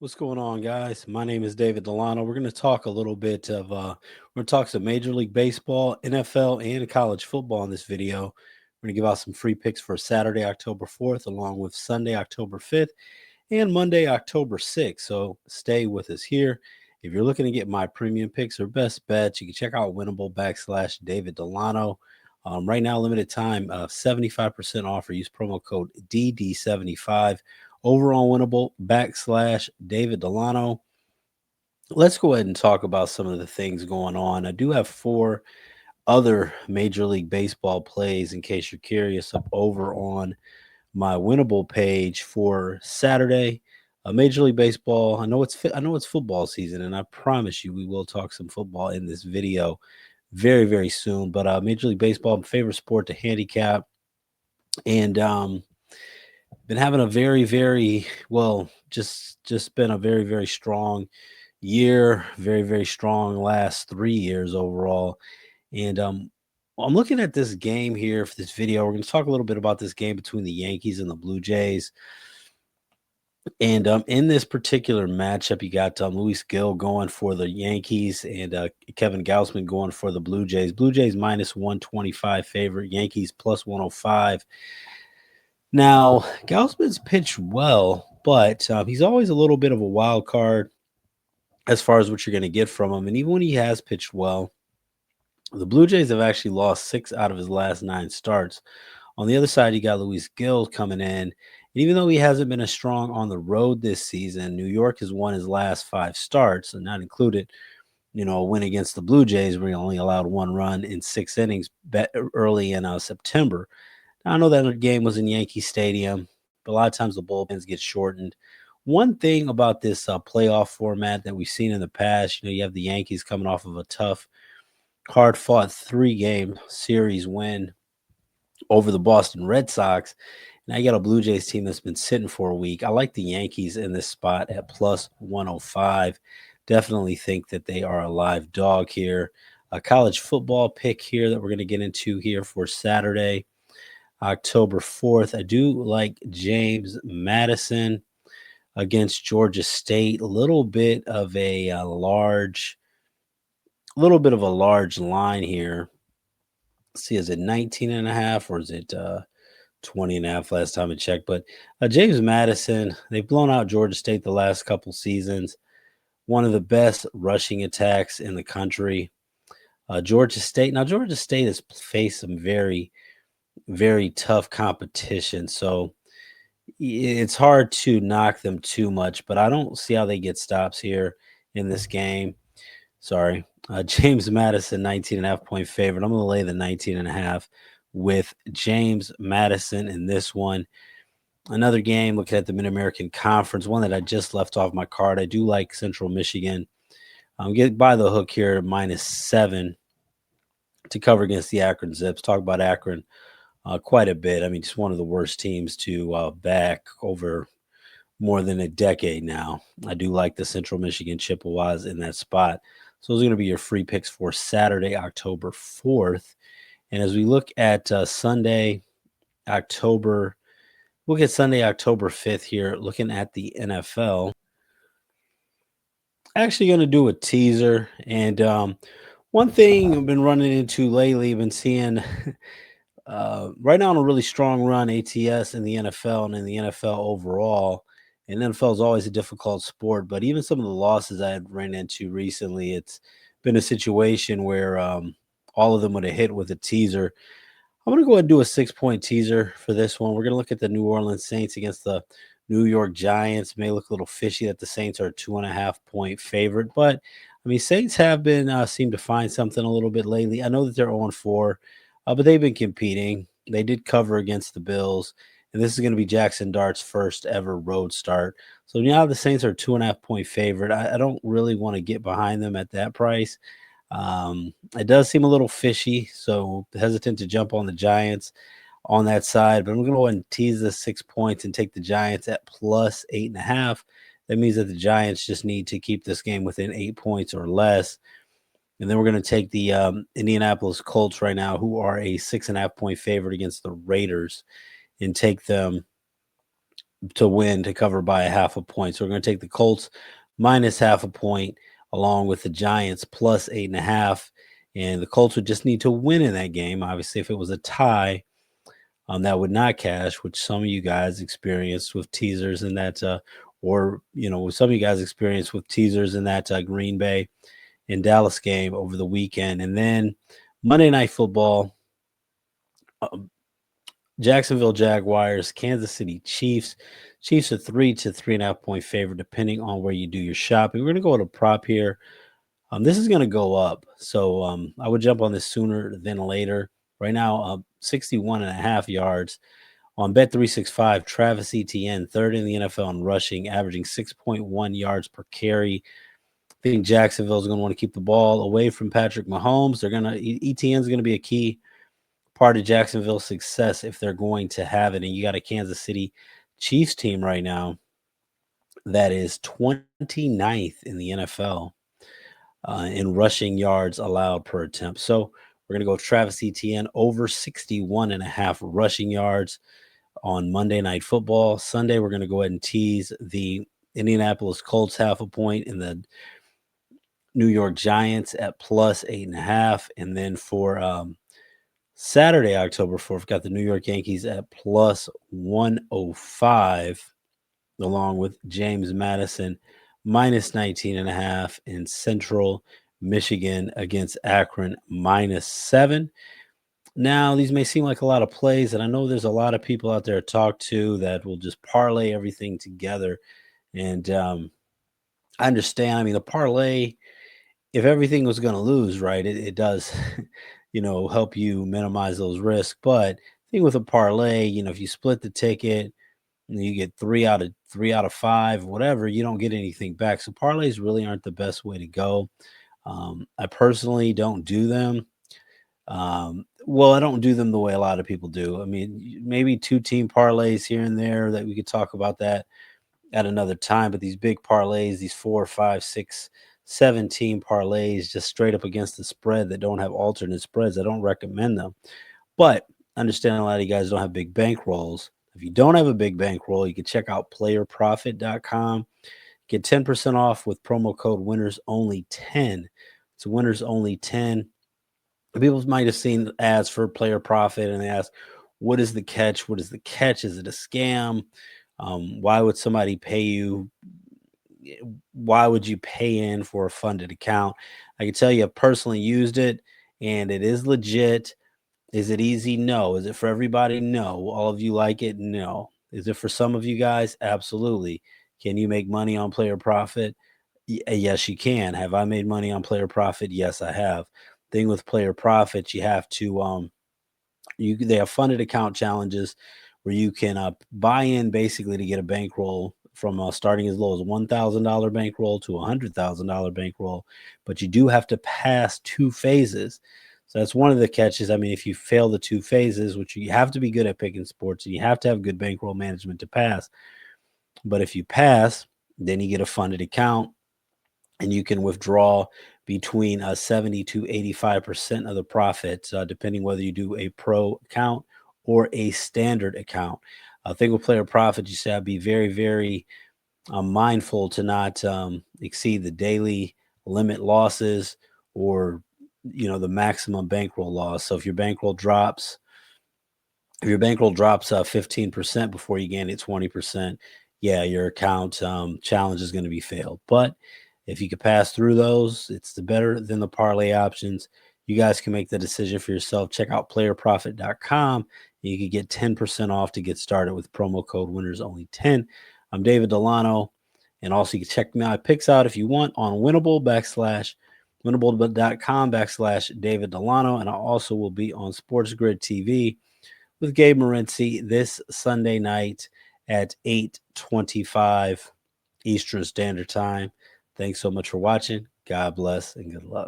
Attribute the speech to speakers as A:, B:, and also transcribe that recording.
A: What's going on, guys? My name is David Delano. We're going to talk a little bit of, we're going to talk some Major League Baseball, NFL, and college football in this video. We're going to give out some free picks for Saturday, October 4th, along with Sunday, October 5th, and Monday, October 6th. So stay with us here. If you're looking to get my premium picks or best bets, you can check out Winible / David Delano. Right now, limited time, 75% off, or use promo code DD75 over on Winnable / David Delano. Let's go ahead and talk about some of the things going on. I do have 4 other Major League Baseball plays in case you're curious up over on my Winnable page for Saturday. Major League Baseball. I know it's football season, and I promise you we will talk some football in this video very, very soon. But Major League Baseball, my favorite sport to handicap, and been having a very, very just been a very, very strong year, very, very strong last 3 years overall. And I'm looking at this game here for this video. We're going to talk a little bit about this game between the Yankees and the Blue Jays. And in this particular matchup, you got Luis Gil going for the Yankees and Kevin Gausman going for the Blue Jays. Blue Jays minus 125 favorite, Yankees plus 105. Now, Gausman's pitched well, but he's always a little bit of a wild card as far as what you're going to get from him. And even when he has pitched well, the Blue Jays have actually lost 6 out of his last 9 starts. On the other side, you got Luis Gil coming in. And even though he hasn't been as strong on the road this season, New York has won his last 5 starts, and not included, a win against the Blue Jays where he only allowed 1 run in 6 innings early in September. Now, I know that game was in Yankee Stadium, but a lot of times the bullpens get shortened. One thing about this playoff format that we've seen in the past, you have the Yankees coming off of a tough, hard-fought 3-game series win over the Boston Red Sox. Now you got a Blue Jays team that's been sitting for a week. I like the Yankees in this spot at plus 105. Definitely think that they are a live dog here. A college football pick here that we're going to get into here for Saturday, October 4th. I do like James Madison against Georgia State. A little bit of a large line here. Let's see, is it 19.5 or is it 20.5 last time I checked? But James Madison, they've blown out Georgia State the last couple seasons. One of the best rushing attacks in the country. Georgia State has faced some very, very tough competition. So it's hard to knock them too much, but I don't see how they get stops here in this game. Sorry. James Madison, 19.5 point favorite. I'm going to lay the 19.5 with James Madison in this one. Another game, looking at the Mid-American Conference, one that I just left off my card. I do like Central Michigan. Get by the hook here, -7 to cover against the Akron Zips. Talk about Akron quite a bit. I mean, just one of the worst teams to back over more than a decade now. I do like the Central Michigan Chippewas in that spot. So those are going to be your free picks for Saturday, October 4th. And as we look at Sunday, October 5th here, looking at the NFL. Actually going to do a teaser. And one thing I've been running into lately, I've been seeing right now on a really strong run, ATS in the NFL and in the NFL overall. And NFL is always a difficult sport, but even some of the losses I had ran into recently, it's been a situation where all of them would have hit with a teaser. I'm going to go ahead and do a 6-point teaser for this one. We're going to look at the New Orleans Saints against the New York Giants. It may look a little fishy that the Saints are a 2.5-point favorite, but I mean, Saints have been seem to find something a little bit lately. I know that they're 0-4, but they've been competing. They did cover against the Bills. And this is going to be Jackson Dart's first ever road start. So now the Saints are a 2.5-point favorite. I don't really want to get behind them at that price. It does seem a little fishy, so hesitant to jump on the Giants on that side. But I'm going to go ahead and tease the 6 points and take the Giants at plus 8.5. That means that the Giants just need to keep this game within 8 points or less. And then we're going to take the Indianapolis Colts right now, who are a 6.5-point favorite against the Raiders, and take them to win to cover by a half a point. So we're going to take the Colts minus half a point along with the Giants plus 8.5. And the Colts would just need to win in that game. Obviously, if it was a tie, that would not cash, which some of you guys experienced with teasers in that, some of you guys experienced with teasers in that Green Bay and Dallas game over the weekend. And then Monday Night Football, Jacksonville Jaguars, Kansas City Chiefs. Chiefs are 3 to 3.5 point favorite, depending on where you do your shopping. We're going to go with a prop here. This is going to go up. So I would jump on this sooner than later. Right now, 61.5 yards. On Bet365, Travis Etienne, third in the NFL in rushing, averaging 6.1 yards per carry. I think Jacksonville is going to want to keep the ball away from Patrick Mahomes. Etienne's going to be a key part of Jacksonville's success if they're going to have it. And you got a Kansas City Chiefs team right now that is 29th in the NFL in rushing yards allowed per attempt. So we're going to go Travis Etienne over 61.5 rushing yards on Monday Night Football. Sunday, we're going to go ahead and tease the Indianapolis Colts half a point and the New York Giants at plus 8.5. And then for Saturday, October 4th, got the New York Yankees at plus 105, along with James Madison minus 19.5 in Central Michigan against Akron minus 7. Now, these may seem like a lot of plays, and I know there's a lot of people out there to talk to that will just parlay everything together. And I understand. I mean, the parlay, if everything was going to lose, right, it does, help you minimize those risks. But I think with a parlay, if you split the ticket, you get 3 out of 5, whatever, you don't get anything back. So parlays really aren't the best way to go. I personally don't do them. I don't do them the way a lot of people do. I mean, maybe 2-team parlays here and there that we could talk about that at another time. But these big parlays, these 4, 5, 6, 7-team parlays, just straight up against the spread that don't have alternate spreads, I don't recommend them. But understand a lot of you guys don't have big bankrolls. If you don't have a big bankroll, you can check out playerprofit.com. Get 10% off with promo code WinnersOnly10. It's WinnersOnly10. People might have seen ads for Player Profit and they ask, what is the catch? What is the catch? Is it a scam? Why would somebody pay you? Why would you pay in for a funded account? I can tell you I've personally used it and it is legit. Is it easy? No. Is it for everybody? No. All of you like it? No. Is it for some of you guys? Absolutely. Can you make money on Player Profit? Yes, you can. Have I made money on Player Profit? Yes, I have. Thing with Player Profit, you have to they have funded account challenges where you can buy in basically to get a bankroll from starting as low as $1,000 bankroll to $100,000 bankroll, but you do have to pass 2 phases. So that's one of the catches. I mean, if you fail the 2 phases, which you have to be good at picking sports, and you have to have good bankroll management to pass. But if you pass, then you get a funded account and you can withdraw between 70 to 85% of the profits, depending whether you do a pro account or a standard account. I think with Player Profit, you said be very, very mindful to not exceed the daily limit losses or the maximum bankroll loss. So if your bankroll drops 15% before you gain it 20%, yeah, your account challenge is going to be failed. But if you could pass through those, it's the better than the parlay options. You guys can make the decision for yourself. Check out playerprofit.com. You can get 10% off to get started with promo code WinnersOnly10. I'm David Delano. And also you can check my picks out if you want on Winible.com/David Delano. And I also will be on Sports Grid TV with Gabe Morency this Sunday night at 8:25 Eastern Standard Time. Thanks so much for watching. God bless and good luck.